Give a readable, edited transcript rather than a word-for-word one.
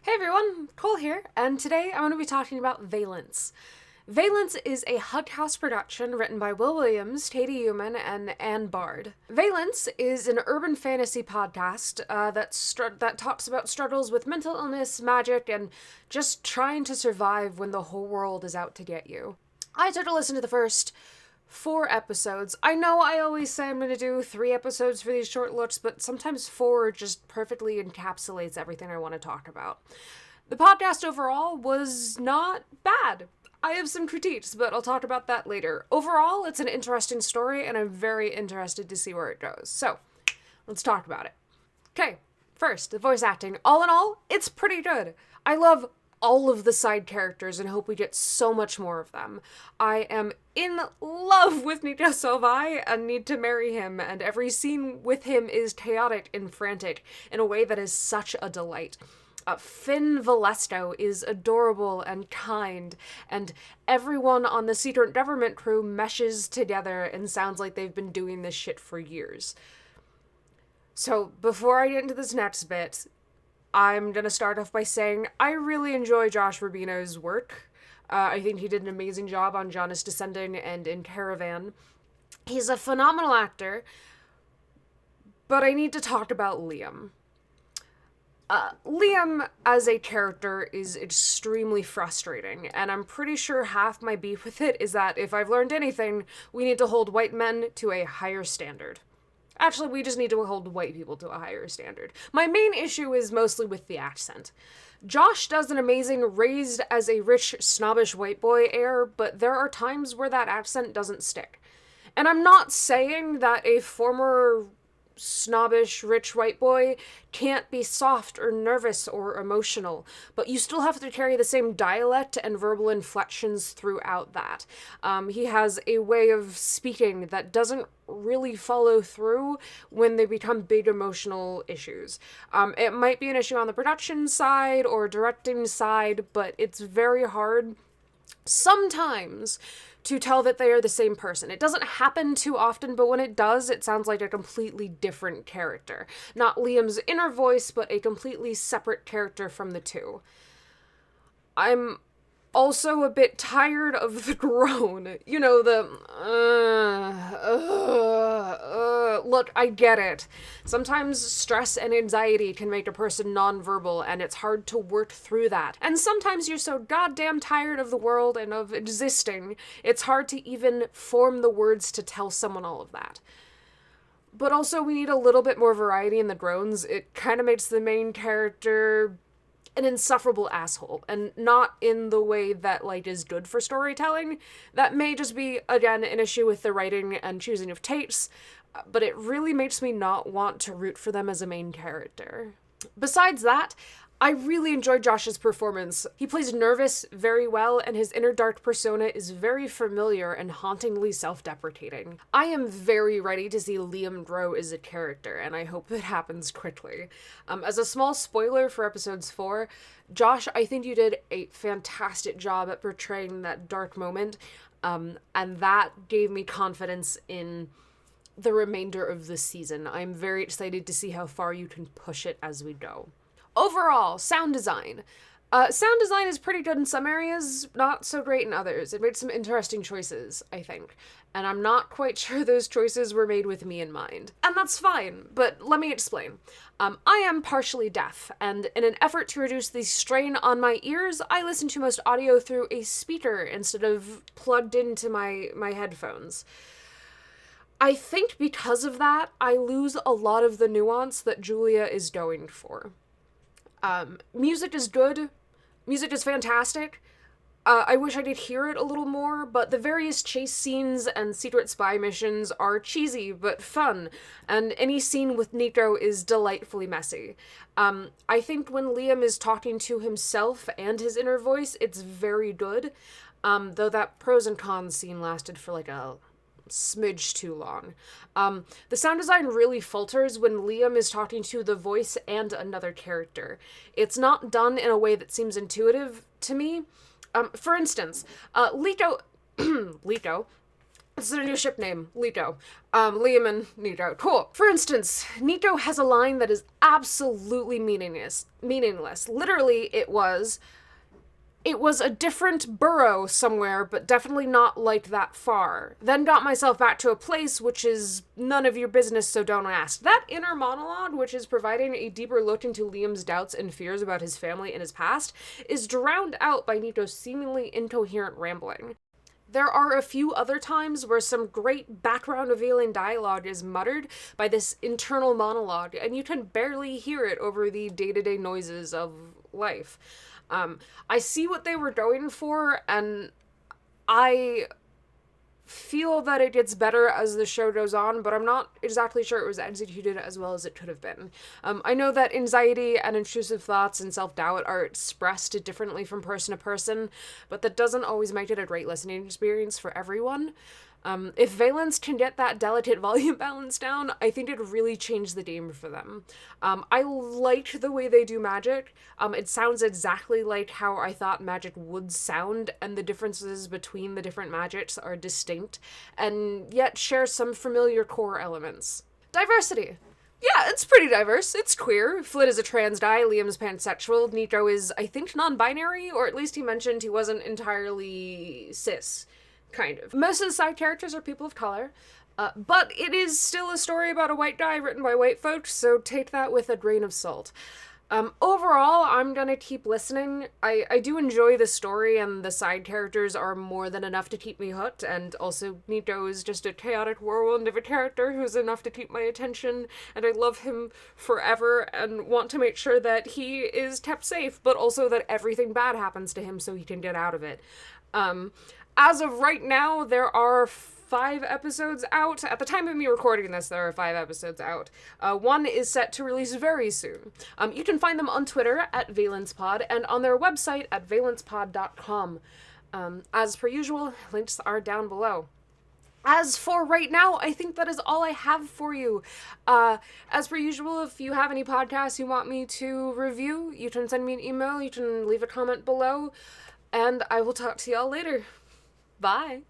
Hey everyone, Cole here, and today I'm going to be talking about Valence. Valence is a Hug House production written by Will Williams, Tati Human, and Ann Bard. Valence is an urban fantasy podcast that talks about struggles with mental illness, magic, and just trying to survive when the whole world is out to get you. I took a listen to the first 4 episodes. I know I always say I'm going to do 3 episodes for these short looks, but sometimes 4 just perfectly encapsulates everything I want to talk about. The podcast overall was not bad. I have some critiques, but I'll talk about that later. Overall, it's an interesting story, and I'm very interested to see where it goes. So, let's talk about it. Okay, first, the voice acting. All in all, it's pretty good. I love all of the side characters and hope we get so much more of them. I am in love with Nico Sovai and need to marry him, and every scene with him is chaotic and frantic in a way that is such a delight. Finn Valesto is adorable and kind, and everyone on the secret government crew meshes together and sounds like they've been doing this shit for years. So, before I get into this next bit, I'm gonna start off by saying I really enjoy Josh Rubino's work. I think he did an amazing job on Jonas Descending and in Caravan. He's a phenomenal actor, but I need to talk about Liam. Liam as a character is extremely frustrating, and I'm pretty sure half my beef with it is that if I've learned anything, we need to hold white men to a higher standard. Actually, we just need to hold white people to a higher standard. My main issue is mostly with the accent. Josh does an amazing raised as a rich, snobbish white boy air, but there are times where that accent doesn't stick. And I'm not saying that a former snobbish, rich white boy can't be soft or nervous or emotional, but you still have to carry the same dialect and verbal inflections throughout that. He has a way of speaking that doesn't really follow through when they become big emotional issues. It might be an issue on the production side or directing side, but it's very hard sometimes to tell that they are the same person. It doesn't happen too often, but when it does, it sounds like a completely different character. Not Liam's inner voice, but a completely separate character from the two. I'm also a bit tired of the groan. You know, Look, I get it. Sometimes stress and anxiety can make a person nonverbal, and it's hard to work through that. And sometimes you're so goddamn tired of the world and of existing, it's hard to even form the words to tell someone all of that. But also, we need a little bit more variety in the groans. It kind of makes the main character an insufferable asshole, and not in the way that, is good for storytelling. That may just be, again, an issue with the writing and choosing of tapes, but it really makes me not want to root for them as a main character. Besides that, I really enjoyed Josh's performance. He plays nervous very well, and his inner dark persona is very familiar and hauntingly self-deprecating. I am very ready to see Liam grow as a character, and I hope it happens quickly. As a small spoiler for episodes 4, Josh, I think you did a fantastic job at portraying that dark moment, and that gave me confidence in the remainder of the season. I'm very excited to see how far you can push it as we go. Overall, sound design. Sound design is pretty good in some areas, not so great in others. It made some interesting choices, I think. And I'm not quite sure those choices were made with me in mind. And that's fine, but let me explain. I am partially deaf, and in an effort to reduce the strain on my ears, I listen to most audio through a speaker instead of plugged into my headphones. I think because of that, I lose a lot of the nuance that Julia is going for. Music is good. Music is fantastic. I wish I could hear it a little more, but the various chase scenes and secret spy missions are cheesy but fun, and any scene with Nico is delightfully messy. I think when Liam is talking to himself and his inner voice, it's very good, though that pros and cons scene lasted for a smidge too long. The sound design really falters when Liam is talking to the voice and another character. It's not done in a way that seems intuitive to me. For instance, Liko It's their new ship name, Leto. Liam and Nito. Cool. For instance, Nito has a line that is absolutely meaningless. Literally, it was a different burrow somewhere, but definitely not like that far. Then got myself back to a place which is none of your business, so don't ask. That inner monologue, which is providing a deeper look into Liam's doubts and fears about his family and his past, is drowned out by Nito's seemingly incoherent rambling. There are a few other times where some great background revealing dialogue is muttered by this internal monologue, and you can barely hear it over the day-to-day noises of life. I see what they were going for, and I feel that it gets better as the show goes on, but I'm not exactly sure it was executed as well as it could have been. I know that anxiety and intrusive thoughts and self-doubt are expressed differently from person to person, but that doesn't always make it a great listening experience for everyone. If Valence can get that delicate volume balance down, I think it'd really change the game for them. I like the way they do magic. It sounds exactly like how I thought magic would sound, and the differences between the different magics are distinct, and yet share some familiar core elements. Diversity. Yeah, it's pretty diverse. It's queer. Flit is a trans guy, Liam's pansexual, Nico is, I think, non-binary, or at least he mentioned he wasn't entirely cis. Kind of. Most of the side characters are people of color, but it is still a story about a white guy written by white folks, so take that with a grain of salt. Overall, I'm gonna keep listening. I do enjoy the story, and the side characters are more than enough to keep me hooked, and also Nito is just a chaotic whirlwind of a character who's enough to keep my attention, and I love him forever, and want to make sure that he is kept safe, but also that everything bad happens to him so he can get out of it. As of right now, there are 5 episodes out. At the time of me recording this, there are 5 episodes out. One is set to release very soon. You can find them on Twitter at Valence Pod and on their website at valencepod.com. As per usual, links are down below. As for right now, I think that is all I have for you. As per usual, if you have any podcasts you want me to review, you can send me an email, you can leave a comment below, and I will talk to y'all later. Bye.